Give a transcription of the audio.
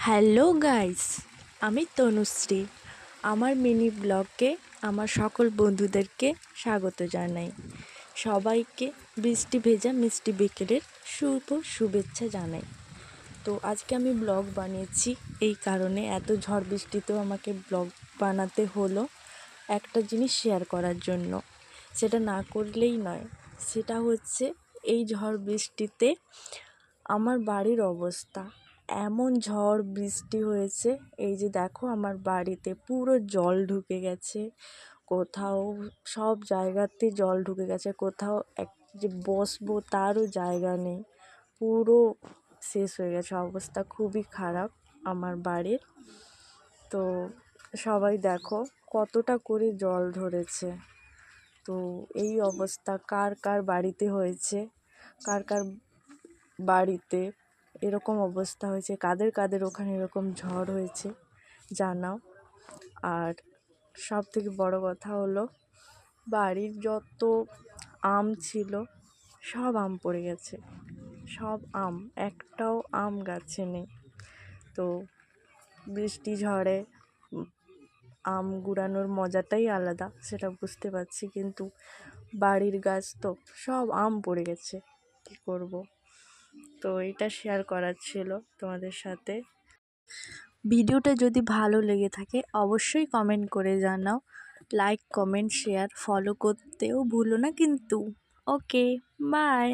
Hello guys, আমি তনুশ্রী। আমার mini ব্লগে আমার সকল বন্ধুদেরকে স্বাগত জানাই। সবাইকে বৃষ্টি ভেজা মিষ্টি বিকেলের শুভেচ্ছা জানাই। তো আজকে আমি ব্লগ বানিয়েছি এই কারণে, এত ঝড় বৃষ্টিতেও আমাকে ব্লগ বানাতে হলো একটা জিনিস শেয়ার করার জন্য। সেটা না করলেই নয়, সেটা হচ্ছে এই ঝড় বৃষ্টিতে আমার বাড়ির অবস্থা। এমন ঝড় বৃষ্টি হয়েছে, এই যে দেখো আমার বাড়িতে পুরো জল ঢুকে গেছে। কোথাও সব জায়গাতে জল ঢুকে গেছে, কোথাও যে বসবো তারও জায়গা নেই। পুরো শেষ হয়ে গেছে, অবস্থা খুবই খারাপ আমার বাড়ির। তো সবাই দেখো কতটা করে জল ধরেছে। তো এই অবস্থা কার কার বাড়িতে হয়েছে, কার কার বাড়িতে এরকম অবস্থা হয়েছে, কাদের কাদের ওখানে এরকম ঝড় হয়েছে জানাও। আর সব থেকে বড় কথা হলো, বাড়ির যত আম ছিল সব আম পড়ে গেছে, সব আম, একটাও আম গাছে নেই। তো বৃষ্টি ঝড়ে আম কুড়ানোর মজাটাই আলাদা, সেটা বুঝতে পারছি, কিন্তু বাড়ির গাছ তো সব আম পড়ে গেছে, কী করব। তো এটা শেয়ার করার ছিল তোমাদের সাথে। ভিডিওটা যদি ভালো লেগে থাকে অবশ্যই কমেন্ট করে জানাও। লাইক, কমেন্ট, শেয়ার, ফলো করতেও ভুলো না কিন্তু। ওকে, বাই।